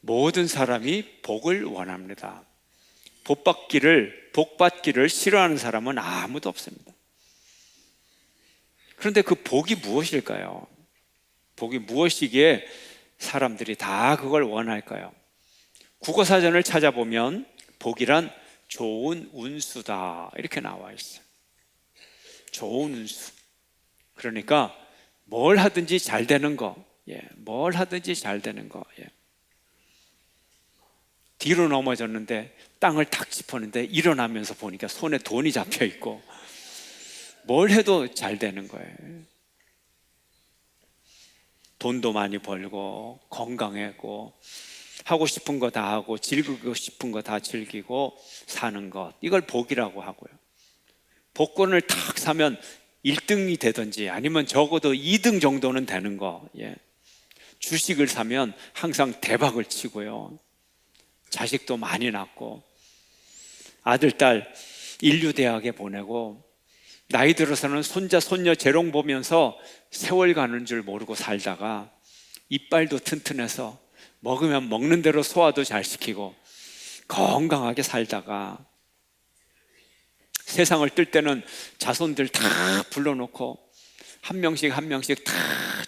모든 사람이 복을 원합니다. 복 받기를 싫어하는 사람은 아무도 없습니다. 그런데 그 복이 무엇일까요? 복이 무엇이기에 사람들이 다 그걸 원할까요? 국어사전을 찾아보면 복이란 좋은 운수다 이렇게 나와 있어요. 좋은 운수. 그러니까 뭘 하든지 잘 되는 거. 뭘 하든지 잘 되는 거. 뒤로 넘어졌는데 땅을 탁 짚었는데 일어나면서 보니까 손에 돈이 잡혀 있고 뭘 해도 잘 되는 거예요. 돈도 많이 벌고 건강하고 하고 싶은 거 다 하고 즐기고 싶은 거 다 즐기고 사는 것, 이걸 복이라고 하고요. 복권을 탁 사면 1등이 되든지 아니면 적어도 2등 정도는 되는 거. 주식을 사면 항상 대박을 치고요. 자식도 많이 낳고 아들, 딸 인류대학에 보내고 나이 들어서는 손자, 손녀 재롱 보면서 세월 가는 줄 모르고 살다가 이빨도 튼튼해서 먹으면 먹는 대로 소화도 잘 시키고 건강하게 살다가 세상을 뜰 때는 자손들 다 불러놓고 한 명씩 다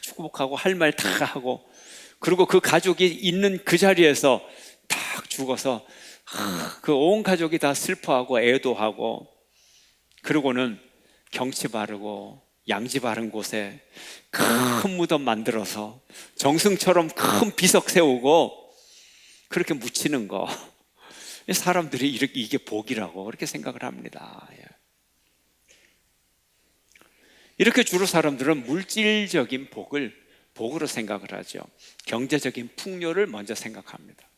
축복하고 할 말 다 하고, 그리고 그 가족이 있는 그 자리에서 딱 죽어서 그 온 가족이 다 슬퍼하고 애도하고, 그러고는 경치 바르고 양지 바른 곳에 큰 무덤 만들어서 정승처럼 큰 비석 세우고 그렇게 묻히는 거, 사람들이 이게 복이라고 그렇게 생각을 합니다. 이렇게 주로 사람들은 물질적인 복을 복으로 생각을 하죠. 경제적인 풍요를 먼저 생각합니다.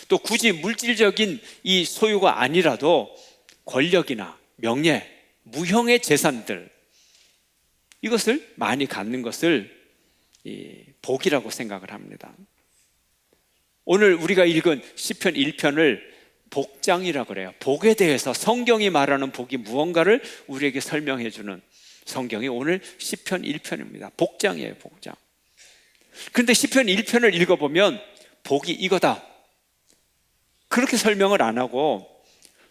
또 굳이 물질적인 이 소유가 아니라도 권력이나 명예, 무형의 재산들, 이것을 많이 갖는 것을 복이라고 생각을 합니다. 오늘 우리가 읽은 시편 1편을 복장이라고 그래요. 복에 대해서 성경이 말하는 복이 무언가를 우리에게 설명해 주는 성경이 오늘 시편 1편입니다. 복장이에요, 복장. 그런데 시편 1편을 읽어보면 복이 이거다 그렇게 설명을 안 하고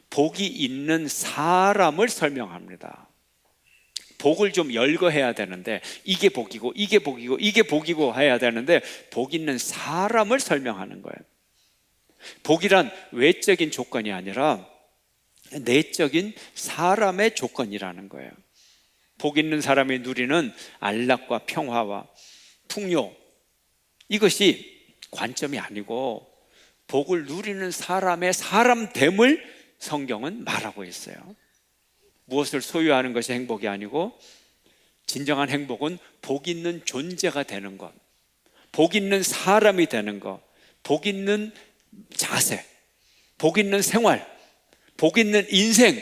복이 있는 사람을 설명합니다. 복을 좀 열거해야 되는데 이게 복이고 이게 복이고 이게 복이고 해야 되는데 복 있는 사람을 설명하는 거예요. 복이란 외적인 조건이 아니라 내적인 사람의 조건이라는 거예요. 복 있는 사람이 누리는 안락과 평화와 풍요, 이것이 관점이 아니고 복을 누리는 사람의 사람됨을 성경은 말하고 있어요. 무엇을 소유하는 것이 행복이 아니고 진정한 행복은 복 있는 존재가 되는 것, 복 있는 사람이 되는 것, 복 있는 자세, 복 있는 생활, 복 있는 인생,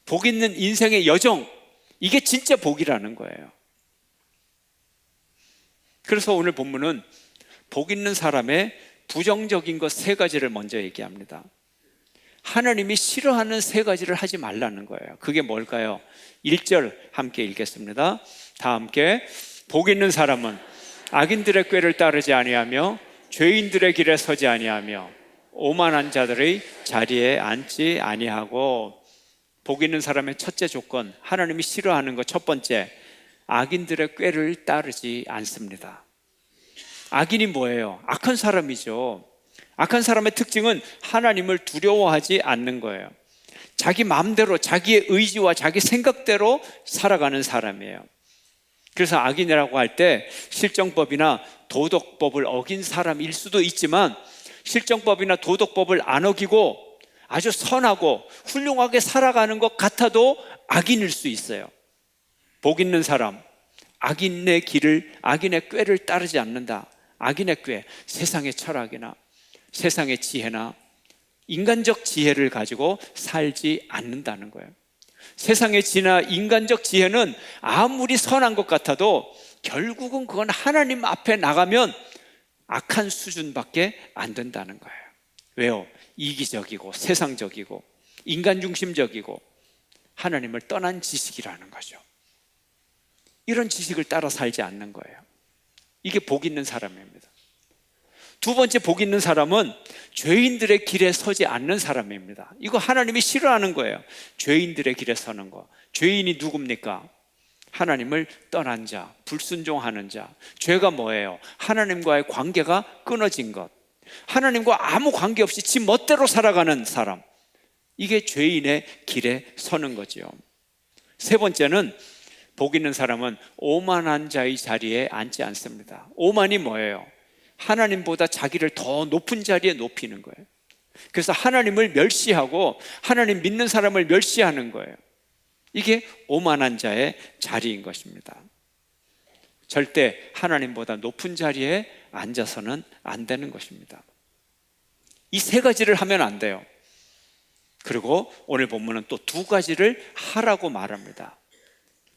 복 있는 인생의 여정, 이게 진짜 복이라는 거예요. 그래서 오늘 본문은 복 있는 사람의 부정적인 것 3가지를 먼저 얘기합니다. 하나님이 싫어하는 3가지를 하지 말라는 거예요. 그게 뭘까요? 1절 함께 읽겠습니다. 다 함께. 복 있는 사람은 악인들의 꾀를 따르지 아니하며 죄인들의 길에 서지 아니하며 오만한 자들의 자리에 앉지 아니하고. 복 있는 사람의 첫째 조건, 하나님이 싫어하는 것 첫 번째, 악인들의 꾀를 따르지 않습니다. 악인이 뭐예요? 악한 사람이죠. 악한 사람의 특징은 하나님을 두려워하지 않는 거예요. 자기 마음대로 자기의 의지와 자기 생각대로 살아가는 사람이에요. 그래서 악인이라고 할 때 실정법이나 도덕법을 어긴 사람일 수도 있지만 실정법이나 도덕법을 안 어기고 아주 선하고 훌륭하게 살아가는 것 같아도 악인일 수 있어요. 복 있는 사람, 악인의 길을, 악인의 꾀를 따르지 않는다. 악인의 꾀, 세상의 철학이나 세상의 지혜나 인간적 지혜를 가지고 살지 않는다는 거예요. 세상의 지혜나 인간적 지혜는 아무리 선한 것 같아도 결국은 그건 하나님 앞에 나가면 악한 수준밖에 안 된다는 거예요. 왜요? 이기적이고 세상적이고 인간 중심적이고 하나님을 떠난 지식이라는 거죠. 이런 지식을 따라 살지 않는 거예요. 이게 복 있는 사람입니다. 두 번째 복 있는 사람은 죄인들의 길에 서지 않는 사람입니다. 이거 하나님이 싫어하는 거예요. 죄인들의 길에 서는 거. 죄인이 누굽니까? 하나님을 떠난 자, 불순종하는 자. 죄가 뭐예요? 하나님과의 관계가 끊어진 것. 하나님과 아무 관계 없이 지 멋대로 살아가는 사람. 이게 죄인의 길에 서는 거죠. 세 번째는 복 있는 사람은 오만한 자의 자리에 앉지 않습니다. 오만이 뭐예요? 하나님보다 자기를 더 높은 자리에 높이는 거예요. 그래서 하나님을 멸시하고 하나님 믿는 사람을 멸시하는 거예요. 이게 오만한 자의 자리인 것입니다. 절대 하나님보다 높은 자리에 앉아서는 안 되는 것입니다. 이 세 가지를 하면 안 돼요. 그리고 오늘 본문은 또 두 가지를 하라고 말합니다.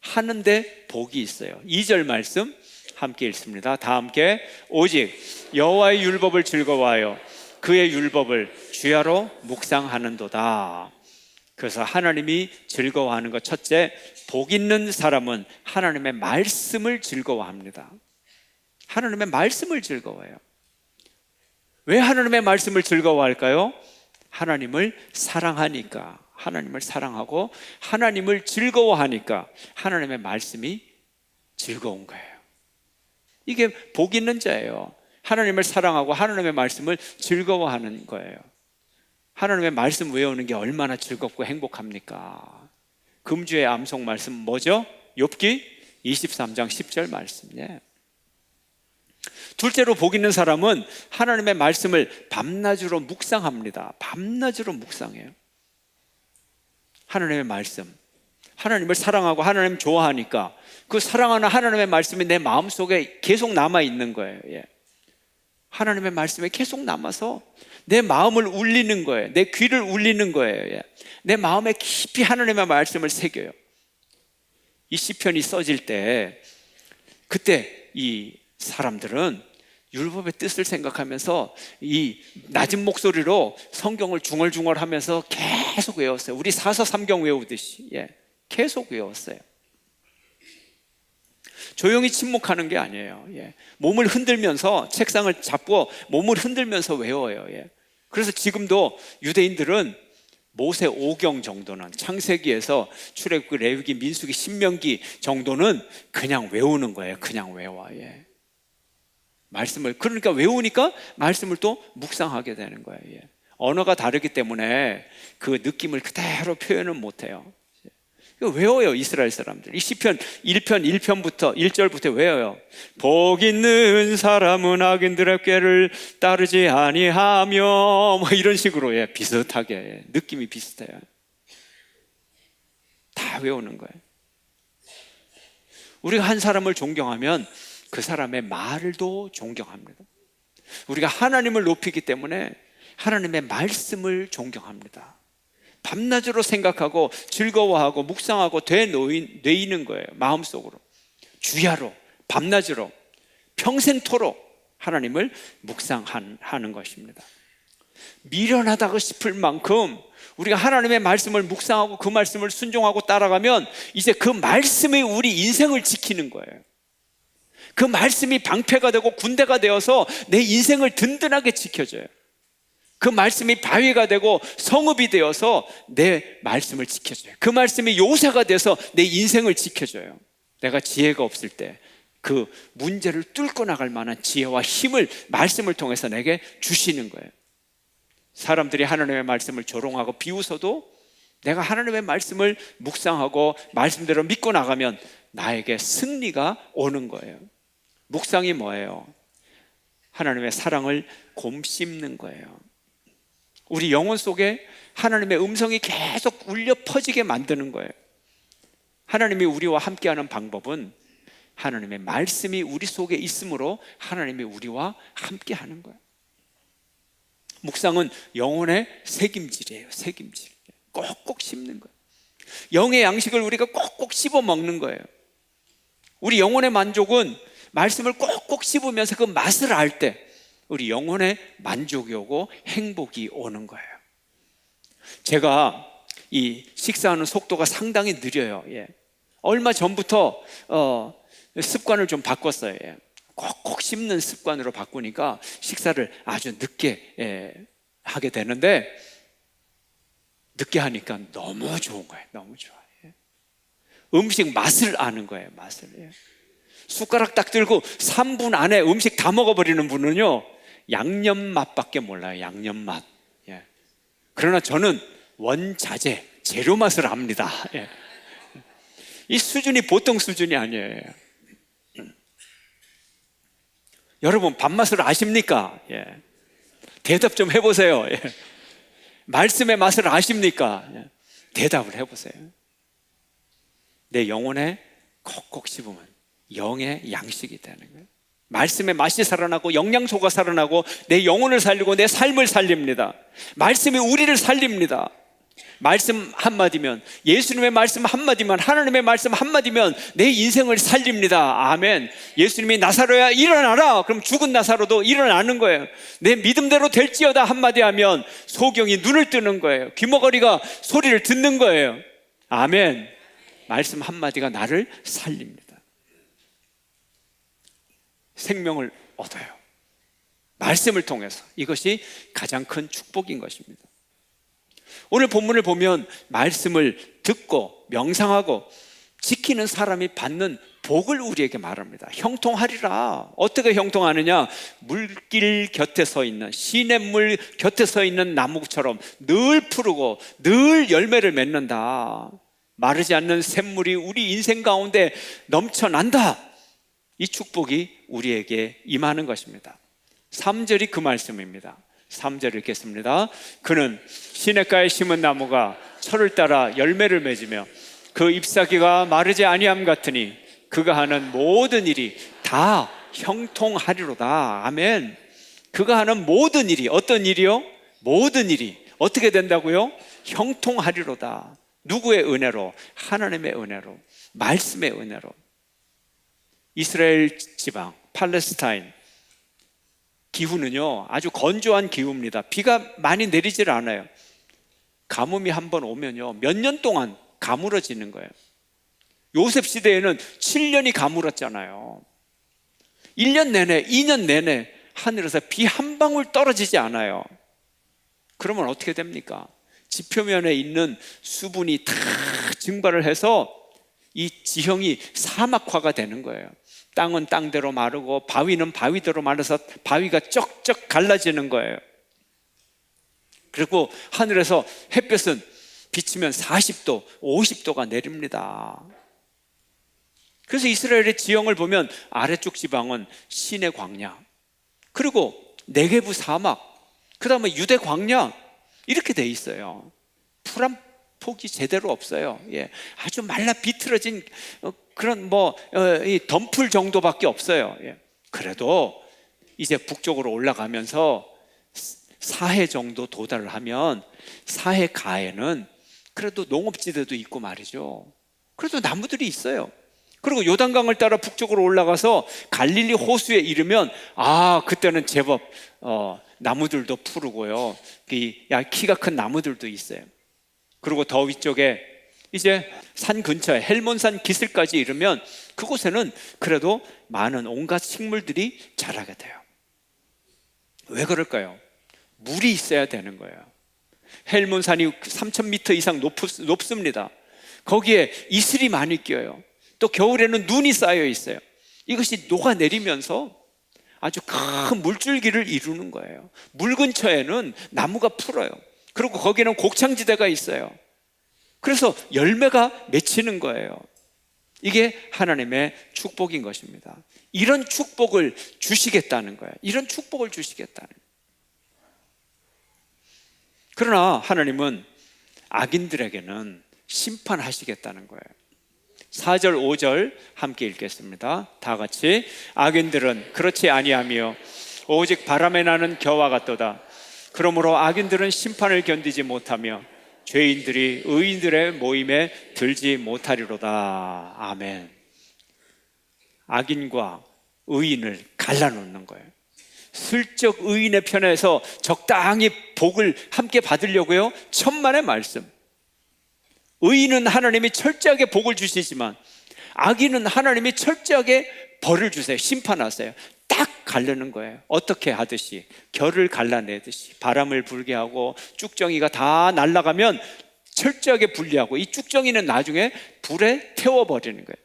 하는데 복이 있어요. 2절 말씀 함께 읽습니다. 다 함께. 오직 여호와의 율법을 즐거워하여 그의 율법을 주야로 묵상하는도다. 그래서 하나님이 즐거워하는 것, 첫째, 복 있는 사람은 하나님의 말씀을 즐거워합니다. 하나님의 말씀을 즐거워해요. 왜 하나님의 말씀을 즐거워할까요? 하나님을 사랑하니까. 하나님을 사랑하고 하나님을 즐거워하니까 하나님의 말씀이 즐거운 거예요. 이게 복 있는 자예요. 하나님을 사랑하고 하나님의 말씀을 즐거워하는 거예요. 하나님의 말씀 외우는 게 얼마나 즐겁고 행복합니까? 금주의 암송 말씀 뭐죠? 욥기 23장 10절 말씀. 예. 둘째로 복 있는 사람은 하나님의 말씀을 밤낮으로 묵상합니다. 밤낮으로 묵상해요. 하나님의 말씀, 하나님을 사랑하고 하나님 좋아하니까 그 사랑하는 하나님의 말씀이 내 마음속에 계속 남아있는 거예요. 예. 하나님의 말씀에 계속 남아서 내 마음을 울리는 거예요. 내 귀를 울리는 거예요. 예. 내 마음에 깊이 하나님의 말씀을 새겨요. 이 시편이 써질 때 그때 이 사람들은 율법의 뜻을 생각하면서 이 낮은 목소리로 성경을 중얼중얼 하면서 계속 외웠어요. 우리 사서삼경 외우듯이. 예. 계속 외웠어요. 조용히 침묵하는 게 아니에요. 예. 몸을 흔들면서 책상을 잡고 몸을 흔들면서 외워요. 예. 그래서 지금도 유대인들은 모세 5경 정도는, 창세기에서 출애굽기, 레위기, 민수기, 신명기 정도는 그냥 외우는 거예요. 그냥 외워. 예. 말씀을, 그러니까 외우니까 말씀을 또 묵상하게 되는 거예요. 예. 언어가 다르기 때문에 그 느낌을 그대로 표현은 못해요. 외워요. 이스라엘 사람들. 이 시편 1편부터 1절부터 외워요. 복 있는 사람은 악인들의 꾀를 따르지 아니하며, 뭐 이런 식으로. 예, 비슷하게. 예, 느낌이 비슷해요. 다 외우는 거예요. 우리가 한 사람을 존경하면 그 사람의 말도 존경합니다. 우리가 하나님을 높이기 때문에 하나님의 말씀을 존경합니다. 밤낮으로 생각하고 즐거워하고 묵상하고 되뇌이는 거예요. 마음속으로, 주야로, 밤낮으로, 평생토록 하나님을 묵상하는 것입니다. 미련하다고 싶을 만큼 우리가 하나님의 말씀을 묵상하고 그 말씀을 순종하고 따라가면 이제 그 말씀이 우리 인생을 지키는 거예요. 그 말씀이 방패가 되고 군대가 되어서 내 인생을 든든하게 지켜줘요. 그 말씀이 바위가 되고 성읍이 되어서 내 말씀을 지켜줘요. 그 말씀이 요새가 돼서 내 인생을 지켜줘요. 내가 지혜가 없을 때 그 문제를 뚫고 나갈 만한 지혜와 힘을 말씀을 통해서 내게 주시는 거예요. 사람들이 하나님의 말씀을 조롱하고 비웃어도 내가 하나님의 말씀을 묵상하고 말씀대로 믿고 나가면 나에게 승리가 오는 거예요. 묵상이 뭐예요? 하나님의 사랑을 곰씹는 거예요. 우리 영혼 속에 하나님의 음성이 계속 울려 퍼지게 만드는 거예요. 하나님이 우리와 함께하는 방법은 하나님의 말씀이 우리 속에 있으므로 하나님이 우리와 함께하는 거예요. 묵상은 영혼의 새김질이에요. 새김질. 꼭꼭 씹는 거예요. 영의 양식을 우리가 꼭꼭 씹어 먹는 거예요. 우리 영혼의 만족은 말씀을 꼭꼭 씹으면서 그 맛을 알 때 우리 영혼의 만족이 오고 행복이 오는 거예요. 제가 이 식사하는 속도가 상당히 느려요. 예. 얼마 전부터 습관을 좀 바꿨어요. 예. 꼭꼭 씹는 습관으로 바꾸니까 식사를 아주 늦게 하게 되는데, 늦게 하니까 너무 좋은 거예요. 너무 좋아요. 음식 맛을 아는 거예요. 맛을. 숟가락 딱 들고 3분 안에 음식 다 먹어버리는 분은요, 양념 맛밖에 몰라요. 양념 맛. 그러나 저는 원자재, 재료 맛을 압니다. 이 수준이 보통 수준이 아니에요. 여러분, 밥맛을 아십니까? 대답 좀 해보세요. 말씀의 맛을 아십니까? 대답을 해보세요. 내 영혼에 콕콕 씹으면 영의 양식이 되는 거예요. 말씀의 맛이 살아나고 영양소가 살아나고 내 영혼을 살리고 내 삶을 살립니다. 말씀이 우리를 살립니다. 말씀 한마디면, 예수님의 말씀 한마디면, 하나님의 말씀 한마디면 내 인생을 살립니다. 아멘. 예수님이 나사로야 일어나라, 그럼 죽은 나사로도 일어나는 거예요. 내 믿음대로 될지어다 한마디 하면 소경이 눈을 뜨는 거예요. 귀머거리가 소리를 듣는 거예요. 아멘. 말씀 한마디가 나를 살립니다. 생명을 얻어요. 말씀을 통해서. 이것이 가장 큰 축복인 것입니다. 오늘 본문을 보면 말씀을 듣고 명상하고 지키는 사람이 받는 복을 우리에게 말합니다. 형통하리라. 어떻게 형통하느냐? 물길 곁에 서 있는, 시냇물 곁에 서 있는 나무처럼 늘 푸르고 늘 열매를 맺는다. 마르지 않는 샘물이 우리 인생 가운데 넘쳐난다. 이 축복이 우리에게 임하는 것입니다. 3절이 그 말씀입니다. 3절 읽겠습니다. 그는 시냇가에 심은 나무가 철을 따라 열매를 맺으며 그 잎사귀가 마르지 아니함 같으니 그가 하는 모든 일이 다 형통하리로다. 아멘. 그가 하는 모든 일이, 어떤 일이요? 모든 일이 어떻게 된다고요? 형통하리로다. 누구의 은혜로? 하나님의 은혜로, 말씀의 은혜로. 이스라엘 지방, 팔레스타인 기후는요 아주 건조한 기후입니다. 비가 많이 내리질 않아요. 가뭄이 한번 오면요 몇 년 동안 가물어지는 거예요. 요셉 시대에는 7년이 가물었잖아요. 1년 내내, 2년 내내 하늘에서 비 한 방울 떨어지지 않아요. 그러면 어떻게 됩니까? 지표면에 있는 수분이 다 증발을 해서 이 지형이 사막화가 되는 거예요. 땅은 땅대로 마르고 바위는 바위대로 마르서 바위가 쩍쩍 갈라지는 거예요. 그리고 하늘에서 햇볕은 비치면 40도, 50도가 내립니다. 그래서 이스라엘의 지형을 보면 아래쪽 지방은 시내 광야, 그리고 네게부 사막, 그 다음에 유대 광야, 이렇게 돼 있어요. 풀 한 폭이 제대로 없어요. 아주 말라 비틀어진 그런 이 덤풀 정도밖에 없어요. 그래도 이제 북쪽으로 올라가면서 사해 정도 도달을 하면 사해 가에는 그래도 농업지대도 있고 말이죠. 그래도 나무들이 있어요. 그리고 요단강을 따라 북쪽으로 올라가서 갈릴리 호수에 이르면 그때는 제법 나무들도 푸르고요, 키가 큰 나무들도 있어요. 그리고 더 위쪽에 이제 산 근처에 헬몬산 기슭까지 이르면 그곳에는 그래도 많은 온갖 식물들이 자라게 돼요. 왜 그럴까요? 물이 있어야 되는 거예요. 헬몬산이 3,000m 이상 높습니다. 거기에 이슬이 많이 끼어요. 또 겨울에는 눈이 쌓여 있어요. 이것이 녹아내리면서 아주 큰 물줄기를 이루는 거예요. 물 근처에는 나무가 풀어요. 그리고 거기는 곡창지대가 있어요. 그래서 열매가 맺히는 거예요. 이게 하나님의 축복인 것입니다. 이런 축복을 주시겠다는 거예요. 이런 축복을 주시겠다는 거예요. 그러나 하나님은 악인들에게는 심판하시겠다는 거예요. 4절 5절 함께 읽겠습니다. 다 같이. 악인들은 그렇지 아니하며 오직 바람에 나는 겨와 같도다. 그러므로 악인들은 심판을 견디지 못하며 죄인들이 의인들의 모임에 들지 못하리로다. 아멘. 악인과 의인을 갈라놓는 거예요. 슬쩍 의인의 편에서 적당히 복을 함께 받으려고요, 천만의 말씀. 의인은 하나님이 철저하게 복을 주시지만 악인은 하나님이 철저하게 벌을 주세요. 심판하세요. 딱 가르는 거예요. 어떻게 하듯이, 결을 갈라내듯이 바람을 불게 하고 쭉정이가 다 날아가면 철저하게 분리하고, 이 쭉정이는 나중에 불에 태워버리는 거예요.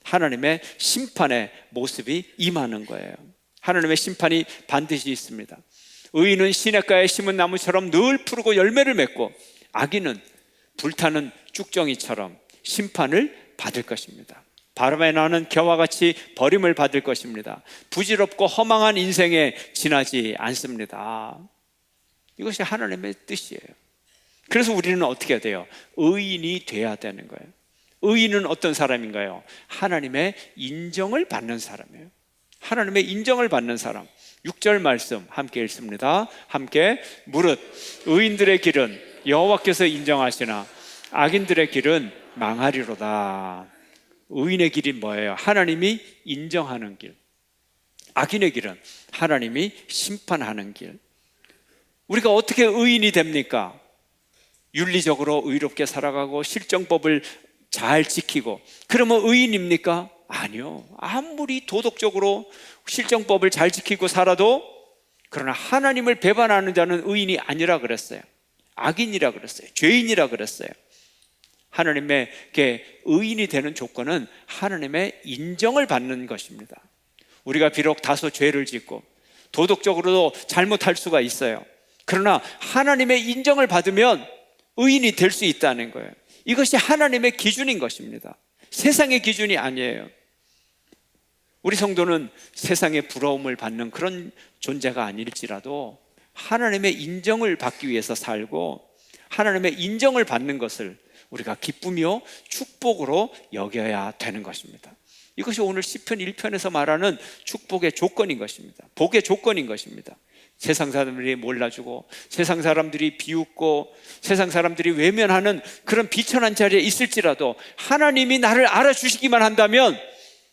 하나님의 심판의 모습이 임하는 거예요. 하나님의 심판이 반드시 있습니다. 의인은 시냇가에 심은 나무처럼 늘 푸르고 열매를 맺고, 악인은 불타는 쭉정이처럼 심판을 받을 것입니다. 바람에 나는 겨와 같이 버림을 받을 것입니다. 부질없고 허망한 인생에 지나지 않습니다. 이것이 하나님의 뜻이에요. 그래서 우리는 어떻게 해야 돼요? 의인이 돼야 되는 거예요. 의인은 어떤 사람인가요? 하나님의 인정을 받는 사람이에요. 하나님의 인정을 받는 사람. 6절 말씀 함께 읽습니다. 함께. 무릇 의인들의 길은 여호와께서 인정하시나 악인들의 길은 망하리로다. 의인의 길이 뭐예요? 하나님이 인정하는 길. 악인의 길은 하나님이 심판하는 길. 우리가 어떻게 의인이 됩니까? 윤리적으로 의롭게 살아가고 실정법을 잘 지키고, 그러면 의인입니까? 아니요. 아무리 도덕적으로 실정법을 잘 지키고 살아도, 그러나 하나님을 배반하는 자는 의인이 아니라 그랬어요. 악인이라 그랬어요. 죄인이라 그랬어요. 하나님에게 의인이 되는 조건은 하나님의 인정을 받는 것입니다. 우리가 비록 다소 죄를 짓고 도덕적으로도 잘못할 수가 있어요. 그러나 하나님의 인정을 받으면 의인이 될 수 있다는 거예요. 이것이 하나님의 기준인 것입니다. 세상의 기준이 아니에요. 우리 성도는 세상의 부러움을 받는 그런 존재가 아닐지라도 하나님의 인정을 받기 위해서 살고, 하나님의 인정을 받는 것을 우리가 기쁘며 축복으로 여겨야 되는 것입니다. 이것이 오늘 시편 1편에서 말하는 축복의 조건인 것입니다. 복의 조건인 것입니다. 세상 사람들이 몰라주고, 세상 사람들이 비웃고, 세상 사람들이 외면하는 그런 비천한 자리에 있을지라도 하나님이 나를 알아주시기만 한다면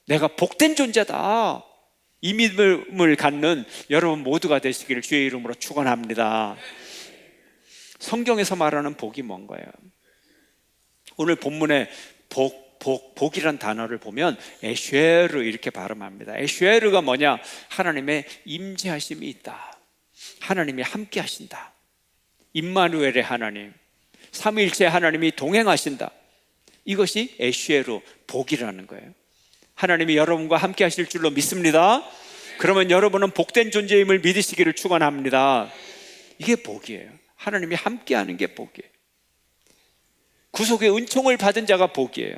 내가 복된 존재다, 이 믿음을 갖는 여러분 모두가 되시기를 주의 이름으로 축원합니다. 성경에서 말하는 복이 뭔가요? 오늘 본문에 복이란 단어를 보면 에쉐르 이렇게 발음합니다. 에쉐르가 뭐냐? 하나님의 임재하심이 있다. 하나님이 함께 하신다. 임마누엘의 하나님, 삼위일체 하나님이 동행하신다. 이것이 에쉐르, 복이라는 거예요. 하나님이 여러분과 함께 하실 줄로 믿습니다. 그러면 여러분은 복된 존재임을 믿으시기를 축원합니다. 이게 복이에요. 하나님이 함께 하는 게 복이에요. 구속의 은총을 받은 자가 복이에요.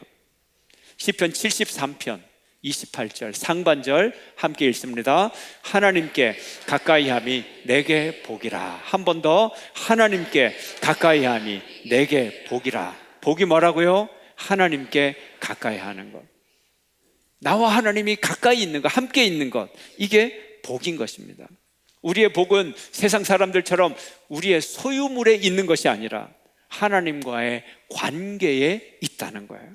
시편 73편 28절 상반절 함께 읽습니다. 하나님께 가까이함이 내게 복이라. 한 번 더. 하나님께 가까이함이 내게 복이라. 복이 뭐라고요? 하나님께 가까이하는 것. 나와 하나님이 가까이 있는 것, 함께 있는 것, 이게 복인 것입니다. 우리의 복은 세상 사람들처럼 우리의 소유물에 있는 것이 아니라 하나님과의 관계에 있다는 거예요.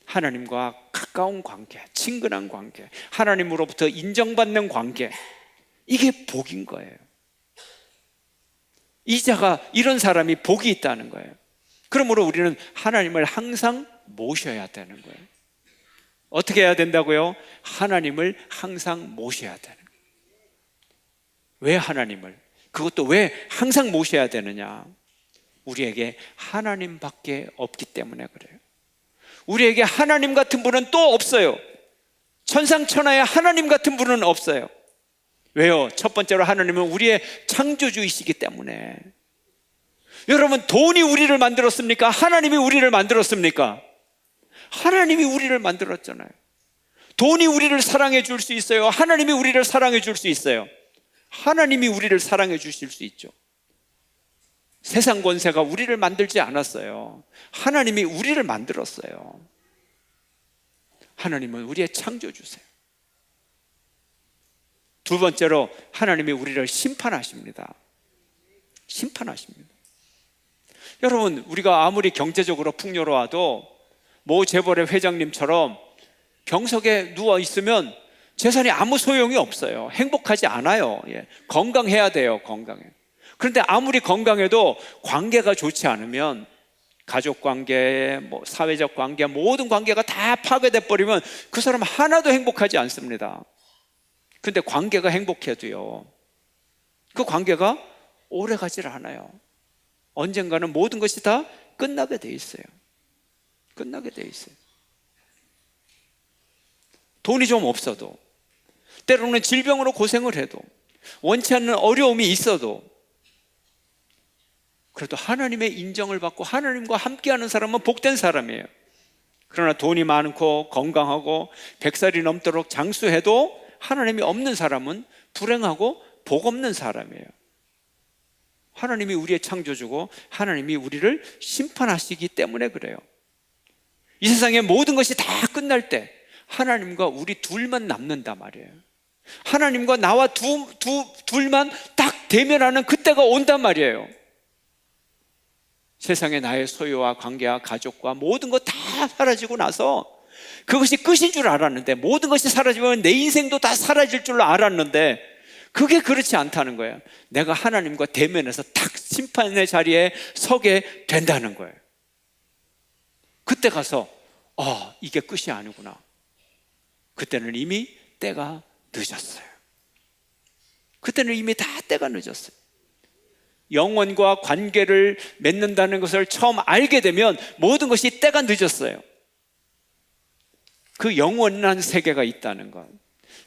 하나님과 가까운 관계, 친근한 관계, 하나님으로부터 인정받는 관계, 이게 복인 거예요. 이런 사람이 복이 있다는 거예요. 그러므로 우리는 하나님을 항상 모셔야 되는 거예요. 어떻게 해야 된다고요? 하나님을 항상 모셔야 되는 거예요. 왜 하나님을? 그것도 왜 항상 모셔야 되느냐? 우리에게 하나님밖에 없기 때문에 그래요. 우리에게 하나님 같은 분은 또 없어요. 천상천하에 하나님 같은 분은 없어요. 왜요? 첫 번째로 하나님은 우리의 창조주이시기 때문에. 여러분, 돈이 우리를 만들었습니까? 하나님이 우리를 만들었습니까? 하나님이 우리를 만들었잖아요. 돈이 우리를 사랑해 줄 수 있어요? 하나님이 우리를 사랑해 줄 수 있어요? 하나님이 우리를 사랑해 주실 수 있죠. 세상 권세가 우리를 만들지 않았어요. 하나님이 우리를 만들었어요. 하나님은 우리의 창조주세요. 두 번째로 하나님이 우리를 심판하십니다. 심판하십니다. 여러분, 우리가 아무리 경제적으로 풍요로워도 모 재벌의 회장님처럼 병석에 누워 있으면 재산이 아무 소용이 없어요. 행복하지 않아요. 건강해야 돼요. 건강해. 그런데 아무리 건강해도 관계가 좋지 않으면 가족 관계, 사회적 관계, 모든 관계가 다 파괴돼 버리면 그 사람 하나도 행복하지 않습니다. 근데 관계가 행복해도요, 그 관계가 오래 가질 않아요. 언젠가는 모든 것이 다 끝나게 돼 있어요. 끝나게 돼 있어요. 돈이 좀 없어도, 때로는 질병으로 고생을 해도, 원치 않는 어려움이 있어도, 그래도 하나님의 인정을 받고 하나님과 함께하는 사람은 복된 사람이에요. 그러나 돈이 많고 건강하고 100살이 넘도록 장수해도 하나님이 없는 사람은 불행하고 복 없는 사람이에요. 하나님이 우리의 창조주고 하나님이 우리를 심판하시기 때문에 그래요. 이 세상의 모든 것이 다 끝날 때 하나님과 우리 둘만 남는단 말이에요. 하나님과 나와 둘만 딱 대면하는 그때가 온단 말이에요. 세상에 나의 소유와 관계와 가족과 모든 것 다 사라지고 나서 그것이 끝인 줄 알았는데, 모든 것이 사라지면 내 인생도 다 사라질 줄 알았는데 그게 그렇지 않다는 거예요. 내가 하나님과 대면해서 딱 심판의 자리에 서게 된다는 거예요. 그때 가서 이게 끝이 아니구나. 그때는 이미 때가 늦었어요. 그때는 이미 다 때가 늦었어요. 영혼과 관계를 맺는다는 것을 처음 알게 되면 모든 것이 때가 늦었어요. 그 영원한 세계가 있다는 것,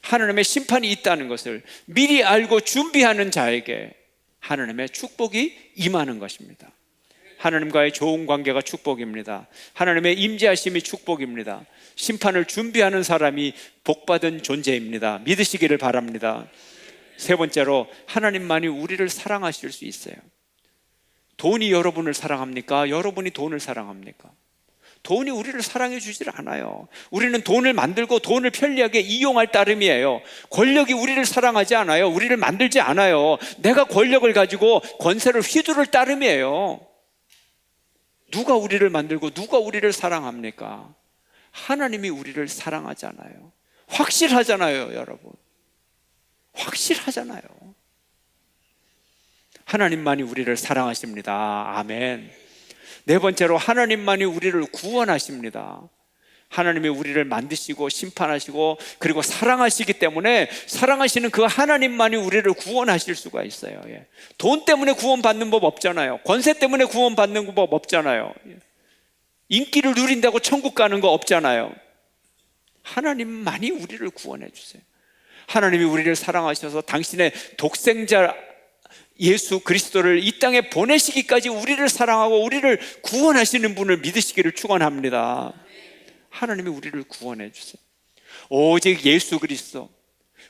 하나님의 심판이 있다는 것을 미리 알고 준비하는 자에게 하나님의 축복이 임하는 것입니다. 하나님과의 좋은 관계가 축복입니다. 하나님의 임재하심이 축복입니다. 심판을 준비하는 사람이 복받은 존재입니다. 믿으시기를 바랍니다. 세 번째로, 하나님만이 우리를 사랑하실 수 있어요. 돈이 여러분을 사랑합니까? 여러분이 돈을 사랑합니까? 돈이 우리를 사랑해 주질 않아요. 우리는 돈을 만들고 돈을 편리하게 이용할 따름이에요. 권력이 우리를 사랑하지 않아요. 우리를 만들지 않아요. 내가 권력을 가지고 권세를 휘두를 따름이에요. 누가 우리를 만들고 누가 우리를 사랑합니까? 하나님이 우리를 사랑하잖아요. 확실하잖아요, 여러분. 확실하잖아요. 하나님만이 우리를 사랑하십니다. 아멘. 네 번째로, 하나님만이 우리를 구원하십니다. 하나님이 우리를 만드시고 심판하시고 그리고 사랑하시기 때문에 사랑하시는 그 하나님만이 우리를 구원하실 수가 있어요. 돈 때문에 구원받는 법 없잖아요. 권세 때문에 구원받는 법 없잖아요. 인기를 누린다고 천국 가는 거 없잖아요. 하나님만이 우리를 구원해 주세요. 하나님이 우리를 사랑하셔서 당신의 독생자 예수 그리스도를 이 땅에 보내시기까지 우리를 사랑하고 우리를 구원하시는 분을 믿으시기를 축원합니다. 하나님이 우리를 구원해 주세요. 오직 예수 그리스도,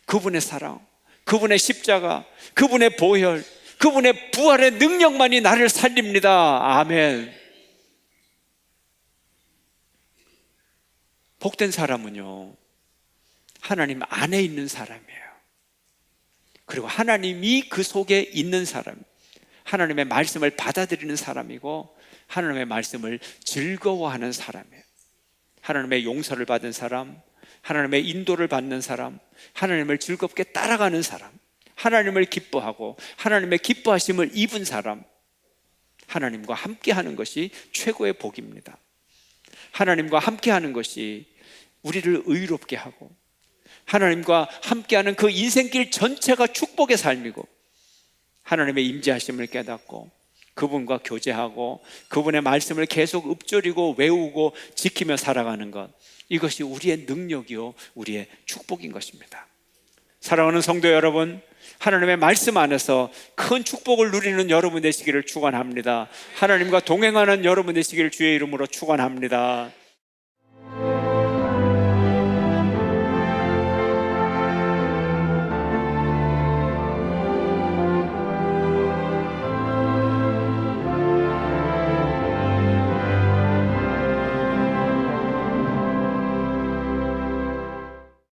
그분의 사랑, 그분의 십자가, 그분의 보혈, 그분의 부활의 능력만이 나를 살립니다. 아멘. 복된 사람은요, 하나님 안에 있는 사람이에요. 그리고 하나님이 그 속에 있는 사람, 하나님의 말씀을 받아들이는 사람이고 하나님의 말씀을 즐거워하는 사람이에요. 하나님의 용서를 받은 사람, 하나님의 인도를 받는 사람, 하나님을 즐겁게 따라가는 사람, 하나님을 기뻐하고 하나님의 기뻐하심을 입은 사람, 하나님과 함께하는 것이 최고의 복입니다. 하나님과 함께하는 것이 우리를 의롭게 하고 하나님과 함께하는 그 인생길 전체가 축복의 삶이고 하나님의 임재하심을 깨닫고 그분과 교제하고 그분의 말씀을 계속 읊조리고 외우고 지키며 살아가는 것, 이것이 우리의 능력이요 우리의 축복인 것입니다. 사랑하는 성도 여러분, 하나님의 말씀 안에서 큰 축복을 누리는 여러분 되시기를 축원합니다. 하나님과 동행하는 여러분 되시기를 주의 이름으로 축원합니다.